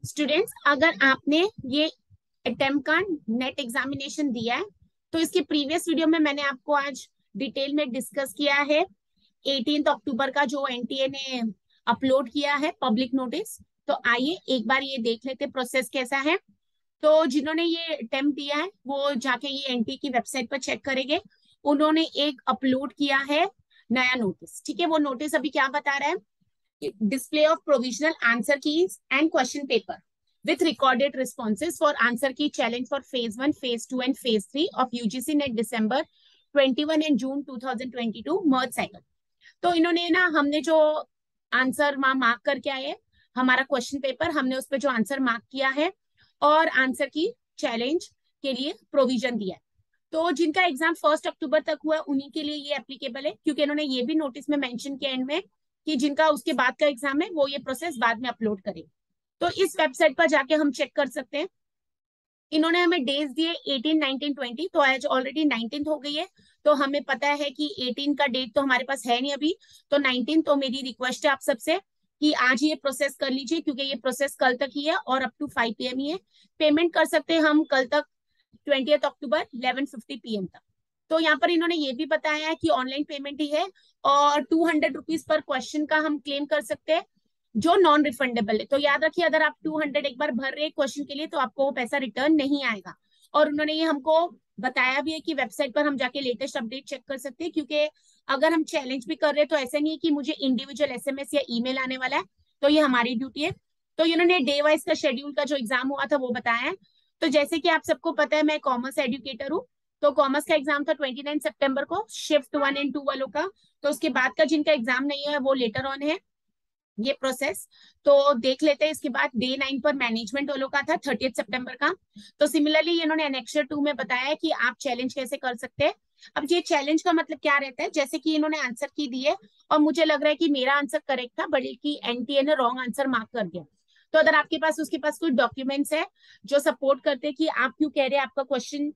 Students, अगर आपने ये अटेम्प्ट का नेट एग्जामिनेशन दिया है तो इसके प्रीवियस वीडियो में मैंने आपको आज डिटेल में डिस्कस किया है 18 अक्टूबर का जो एनटीए ने अपलोड किया है पब्लिक नोटिस। तो आइए एक बार ये देख लेते प्रोसेस कैसा है। तो जिन्होंने ये अटेम्प्ट दिया है वो जाके ये एनटीए की वेबसाइट पर चेक करेंगे। उन्होंने एक अपलोड किया है नया नोटिस। ठीक है, वो नोटिस अभी क्या बता रहा है? Display of provisional answer keys and question paper with recorded responses for answer key challenge for phase 1, phase 2 and phase 3 of UGC NET December 21 and June 2022 merge cycle। तो इन्होंने ना, हमने जो आंसर मार्क करके आए, हमारा क्वेश्चन पेपर हमने उस पर जो आंसर मार्क किया है और आंसर की चैलेंज के लिए प्रोविजन दिया है। तो जिनका एग्जाम 1 अक्टूबर तक हुआ उन्हीं के लिए ये एप्लीकेबल है, क्योंकि इन्होंने ये भी नोटिस में मेंशन किया एंड में कि जिनका उसके बाद का एग्जाम है वो ये प्रोसेस बाद में अपलोड करे। तो इस वेबसाइट पर जाके हम चेक कर सकते हैं। इन्होंने हमें डेज दिए 18, 19, 20। तो आज ऑलरेडी 19 हो गई है, तो हमें पता है कि 18 का डेट तो हमारे पास है नहीं अभी, तो 19। तो मेरी रिक्वेस्ट है आप सबसे कि आज ये प्रोसेस कर लीजिए, क्योंकि ये प्रोसेस कल तक ही है और अप टू 5 PM ही है। पेमेंट कर सकते हैं हम कल तक 20 अक्टूबर 11:50 PM तक। तो यहाँ पर इन्होंने ये भी बताया है कि ऑनलाइन पेमेंट ही है और 200 रुपीज पर क्वेश्चन का हम क्लेम कर सकते हैं जो नॉन रिफंडेबल है। तो याद रखिए, अगर आप 200 एक बार भर रहे क्वेश्चन के लिए तो आपको वो पैसा रिटर्न नहीं आएगा। और उन्होंने ये हमको बताया भी है कि वेबसाइट पर हम जाके लेटेस्ट अपडेट चेक कर सकते हैं, क्योंकि अगर हम चैलेंज भी कर रहे हैं तो ऐसा नहीं है कि मुझे इंडिविजुअल SMS या ईमेल आने वाला है, तो ये हमारी ड्यूटी है। तो इन्होंने डे वाइज का शेड्यूल का जो एग्जाम हुआ था वो बताया है। तो जैसे कि आप सबको पता है, मैं कॉमर्स एजुकेटर हूँ। तो कॉमर्स का एग्जाम था 29 सितंबर को, शिफ्ट 1 एंड 2 वालों का। तो उसके बाद का जिनका एग्जाम नहीं है वो लेटर ऑन है ये प्रोसेस। तो देख लेते हैं। इसके बाद डे 9 पर मैनेजमेंट वालों का था 30 सितंबर का। तो सिमिलरली इन्होंने एनेक्सर 2 में बताया है कि आप चैलेंज कैसे कर सकते हैं। अब ये चैलेंज का मतलब क्या रहता है? जैसे कि इन्होंने आंसर की दी है और मुझे लग रहा है कि मेरा आंसर करेक्ट था, बल्कि एनटीए ने रॉन्ग आंसर मार्क कर दिया। तो अगर आपके पास उसके पास कोई डॉक्यूमेंट्स है जो सपोर्ट करते हैं कि आप क्यों कह रहे हैं आपका क्वेश्चन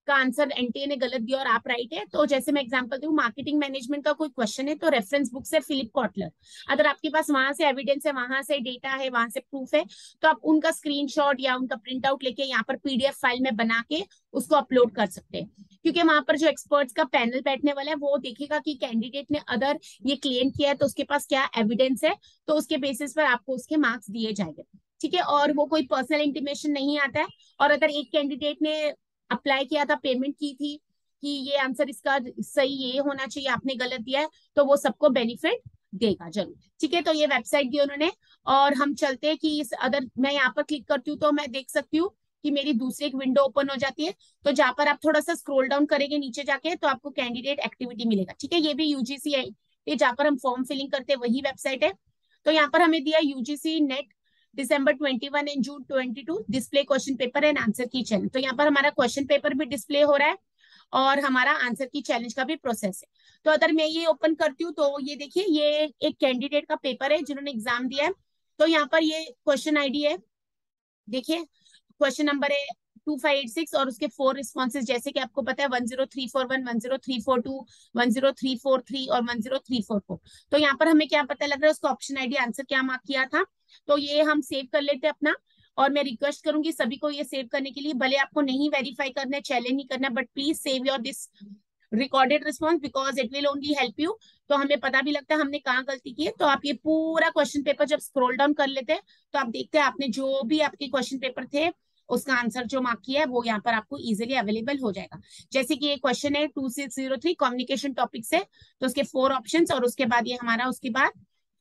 का आंसर एनटीए ने गलत दिया और आप राइट है, तो जैसे मैं एग्जांपल दूं, मार्केटिंग मैनेजमेंट का कोई क्वेश्चन है तो रेफरेंस बुक से फिलिप कॉटलर, अगर आपके पास वहां से एविडेंस है, वहां से डेटा है, वहां से प्रूफ है, तो आप उनका स्क्रीनशॉट या उनका प्रिंट आउट लेके यहाँ पर PDF फाइल में बना के उसको अपलोड कर सकते हैं। क्योंकि वहां पर जो एक्सपर्ट्स का पैनल बैठने वाला है वो देखेगा कि कैंडिडेट ने अगर ये क्लेम किया है तो उसके पास क्या एविडेंस है, तो उसके बेसिस पर आपको उसके मार्क्स दिए जाएंगे। ठीक है, और वो कोई पर्सनल इंटीमेशन नहीं आता है। और अगर एक कैंडिडेट ने अप्लाई किया था, पेमेंट की थी कि ये आंसर इसका सही ये होना चाहिए, आपने गलत दिया है, तो वो सबको बेनिफिट देगा जरूर। ठीक है, तो ये वेबसाइट दी उन्होंने। और हम चलते हैं कि इस अदर, मैं यहाँ पर क्लिक करती हूँ तो मैं देख सकती हूँ कि मेरी दूसरी एक विंडो ओपन हो जाती है। तो जहां पर आप थोड़ा सा स्क्रॉल डाउन करेंगे नीचे जाके तो आपको कैंडिडेट एक्टिविटी मिलेगा। ठीक है, ये भी यूजीसी है, ये जहां पर हम फॉर्म फिलिंग करते हैं वही वेबसाइट है। तो यहाँ पर हमें दिया UGC net December 21 and June 22 display question paper and answer की चैलेंज। तो यहाँ पर हमारा क्वेश्चन पेपर भी डिस्प्ले हो रहा है और हमारा आंसर की चैलेंज का भी प्रोसेस है। तो अगर मैं ये ओपन करती हूँ तो ये देखिए, ये एक कैंडिडेट का पेपर है जिन्होंने एग्जाम दिया है। तो यहाँ पर ये क्वेश्चन आईडी है, देखिए क्वेश्चन नंबर है 2586 और उसके 4 रिस्पॉन्सेज, जैसे कि आपको पता है 10341, 10342, 10343 और 10344। तो यहाँ पर हमें क्या पता लग रहा है, उसका ऑप्शन आईडी आंसर क्या मार्क किया था। तो ये हम सेव कर लेते हैं अपना। और मैं रिक्वेस्ट करूंगी सभी को ये सेव करने के लिए, भले आपको नहीं वेरीफाई करना है, चैलेंज नहीं करना, but please save your this recorded response because it will only help you. तो हमें पता भी लगता है हमने कहाँ गलती की है। तो आप ये पूरा क्वेश्चन पेपर जब स्क्रॉल डाउन कर लेते हैं तो आप देखते हैं आपने जो भी आपके क्वेश्चन पेपर थे उसका आंसर जो मार्क किया है वो यहाँ पर आपको इजीली अवेलेबल हो जाएगा। जैसे कि ये क्वेश्चन है 2603 कम्युनिकेशन टॉपिक से, तो उसके 4 ऑप्शंस और उसके बाद ये हमारा उसके बाद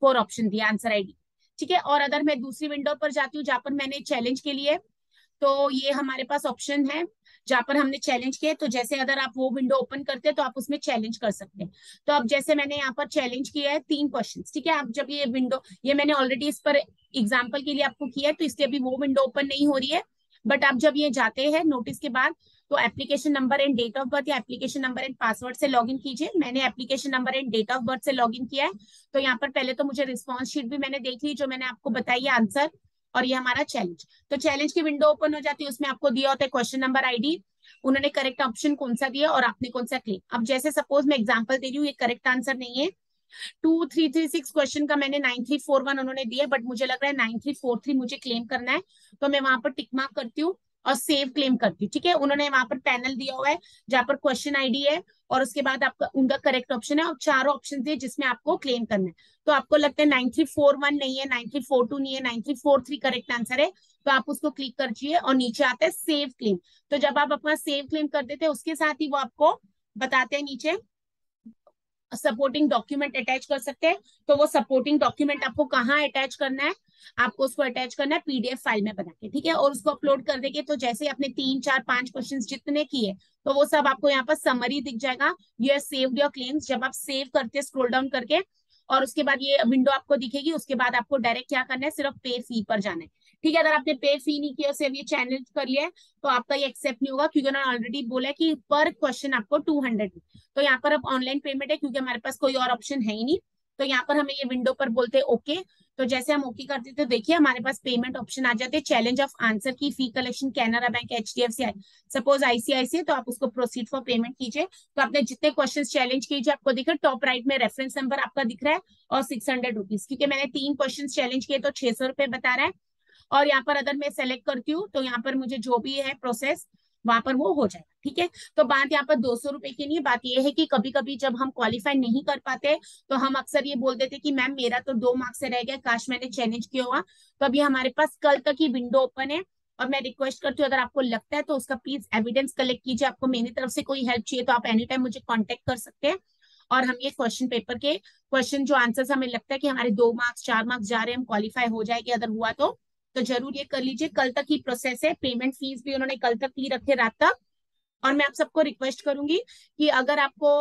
4 ऑप्शन दिया आंसर आईडी। ठीक है, और अगर मैं दूसरी विंडो पर जाती हूँ जहां पर मैंने चैलेंज के लिए, तो ये हमारे पास ऑप्शन है जहां पर हमने चैलेंज किया। तो जैसे अगर आप वो विंडो ओपन करते हैं तो आप उसमें चैलेंज कर सकते हैं। तो अब जैसे मैंने यहाँ पर चैलेंज किया है 3 क्वेश्चन। ठीक है, आप जब ये विंडो, ये मैंने ऑलरेडी इस पर एग्जाम्पल के लिए आपको किया है तो इसलिए अभी वो विंडो ओपन नहीं हो रही है। बट आप जब ये जाते हैं नोटिस के बाद तो application number and date of birth या एप्लीकेशन नंबर एंड पासवर्ड से लॉगिन कीजिए। मैंने application number and date of birth से लॉगिन किया है। तो यहाँ पर पहले तो मुझे रिस्पॉन्स शीट भी मैंने देख ली जो मैंने आपको बताई है आंसर, और ये हमारा चैलेंज। तो चैलेंज की विंडो ओपन हो जाती है, उसमें आपको दिया होता है क्वेश्चन नंबर आईडी, उन्होंने करेक्ट ऑप्शन कौन सा दिया और आपने कौन सा क्लिक। अब जैसे सपोज मैं एग्जांपल दे रही हूँ, ये करेक्ट आंसर नहीं है 2336 क्वेश्चन का मैंने 9341 उन्होंने दिया, बट मुझे लग रहा है 9343 मुझे क्लेम करना है, तो मैं वहां पर टिक मार्क करती हूँ और सेव क्लेम करती हूँ। ठीक है, उन्होंने वहां पर पैनल दिया हुआ है जहां पर क्वेश्चन आईडी है और उसके बाद आपका उनका करेक्ट ऑप्शन है और चारों ऑप्शन है जिसमें आपको क्लेम करना है। तो आपको लगता है 9341 नहीं है, 9342 नहीं है, 9343 करेक्ट आंसर है, तो आप उसको क्लिक करिए और नीचे आता है सेव क्लेम। तो जब आप अपना सेव क्लेम कर देते हैं उसके साथ ही वो आपको बताते हैं नीचे सपोर्टिंग डॉक्यूमेंट अटैच कर सकते हैं। तो वो सपोर्टिंग डॉक्यूमेंट आपको कहाँ अटैच करना है, आपको उसको अटैच करना है पीडीएफ फाइल में बना के, ठीक है, और उसको अपलोड कर देंगे। तो जैसे ही आपने 3 4 5 क्वेश्चन जितने किए तो वो सब आपको यहाँ पर समरी दिख जाएगा, you have saved your claims. जब आप सेव करते हैं स्क्रॉल डाउन करके और उसके बाद ये विंडो आपको दिखेगी, उसके बाद आपको डायरेक्ट क्या करना है, सिर्फ पे फी पर जाना है। ठीक है, अगर आपने पे फी नहीं किया, सिर्फ ये चैनल कर लिया है, तो आपका ये एक्सेप्ट नहीं होगा, क्योंकि उन्होंने ऑलरेडी बोला है कि पर क्वेश्चन आपको 200। तो यहाँ पर अब ऑनलाइन पेमेंट है क्योंकि हमारे पास कोई और ऑप्शन है ही नहीं, तो यहाँ पर हमें ये विंडो पर बोलते हैं ओके। तो जैसे हम ओके करते तो देखिए हमारे पास पेमेंट ऑप्शन आ जाते हैं, challenge of answer key fee collection Canara bank HDFC suppose ICIC, तो आप उसको प्रोसीड फॉर पेमेंट कीजिए। तो आपने जितने क्वेश्चन चैलेंज कीजिए, आपको दिख रहा है टॉप राइट में रेफरेंस नंबर आपका दिख रहा है और 600 रुपीज, क्योंकि मैंने 3 क्वेश्चन चैलेंज किए तो 600 रुपये बता रहा है। और यहाँ पर अगर मैं सेलेक्ट करती हूँ तो यहाँ पर मुझे जो भी है प्रोसेस वहां पर वो हो जाएगा। ठीक है, तो बात यहाँ पर 200 रुपए की नहीं, बात ये है कि कभी कभी जब हम क्वालिफाई नहीं कर पाते तो हम अक्सर ये बोल देते कि मैम मेरा तो 2 मार्क्स से रह गया, काश मैंने चैलेंज किया हुआ। तो अभी हमारे पास कल तक ही विंडो ओपन है और मैं रिक्वेस्ट करती हूँ अगर आपको लगता है तो उसका प्लीज एविडेंस कलेक्ट कीजिए। आपको मेरी तरफ से कोई हेल्प चाहिए तो आप एनी टाइम मुझे कॉन्टेक्ट कर सकते हैं। और हम ये क्वेश्चन पेपर के क्वेश्चन जो आंसर हमें लगता है कि हमारे 2 मार्क्स 4 मार्क्स जा रहे हैं, हम क्वालिफाई हो जाएंगे अगर हुआ तो जरूर ये कर लीजिए। कल तक ही प्रोसेस है, पेमेंट फीस भी उन्होंने कल तक ही रखे रात तक। और मैं आप सबको रिक्वेस्ट करूंगी कि अगर आपको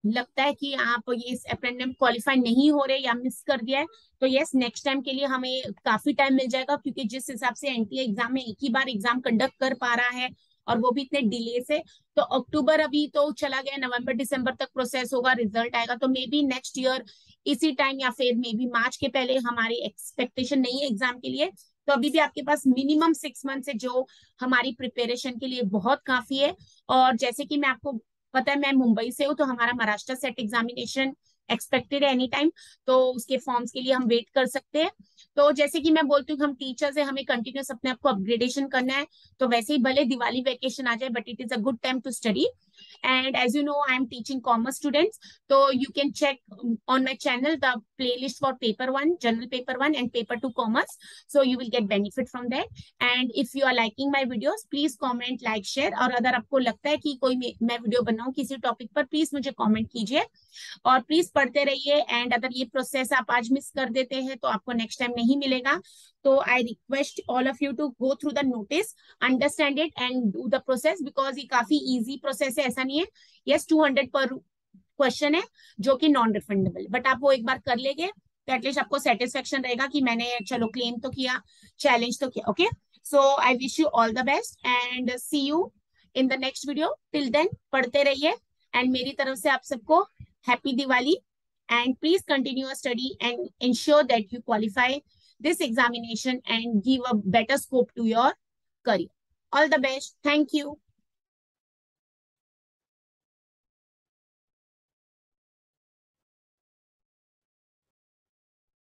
लगता है कि आप ये इस अप्रेंटिस में क्वालिफाई नहीं हो रहे या मिस कर दिया है, तो यस नेक्स्ट टाइम के लिए हमें काफी टाइम मिल जाएगा, क्योंकि जिस हिसाब से एनटीए एग्जाम में एक ही बार एग्जाम कंडक्ट कर पा रहा है और वो भी इतने डिले से, तो अक्टूबर अभी तो चला गया, नवंबर दिसंबर तक प्रोसेस होगा, रिजल्ट आएगा, तो मे बी नेक्स्ट ईयर इसी टाइम या फिर मे बी मार्च के पहले हमारी एक्सपेक्टेशन नहीं है एग्जाम के लिए। तो अभी भी आपके पास मिनिमम 6 मंथ है जो हमारी प्रिपरेशन के लिए बहुत काफी है। और जैसे कि मैं आपको पता है मैं मुंबई से हूँ, तो हमारा महाराष्ट्र सेट एग्जामिनेशन एक्सपेक्टेड है एनी टाइम, तो उसके फॉर्म्स के लिए हम वेट कर सकते हैं। तो जैसे कि मैं बोलती हूँ हम टीचर्स है, हमें कंटिन्यूस अपने आप को अपग्रेडेशन करना है, तो वैसे ही भले दिवाली वेकेशन आ जाए but it is a good time to study. And as you know, I am teaching commerce students, so you can check on my channel the playlist for paper 1, general paper 1 and paper 2 commerce, so you will get benefit from that. And if you are liking my videos, please comment, like, share, और अगर आपको लगता है कि कोई मैं video बनाऊं किसी टॉपिक पर, प्लीज मुझे कमेंट कीजिए और प्लीज पढ़ते रहिए। एंड अगर ये प्रोसेस आप आज मिस कर देते हैं तो आपको नेक्स्ट टाइम नहीं मिलेगा, तो I request all of you to go through the notice, understand it and do the process, because ये काफी इजी प्रोसेस है, ऐसा नहीं है। यस 200 पर क्वेश्चन है जो कि नॉन रिफंडेबल, बट आप वो एक बार कर लेंगे तो एटलीस्ट आपको सेटिस्फेक्शन रहेगा कि मैंने चलो क्लेम तो किया, चैलेंज तो किया। Okay, so I wish you all the best and see you in the next video. Till then पढ़ते रहिए एंड मेरी तरफ से आप सबको happy Diwali, and please continue your study and ensure that you qualify this examination and give a better scope to your career. All the best. Thank you.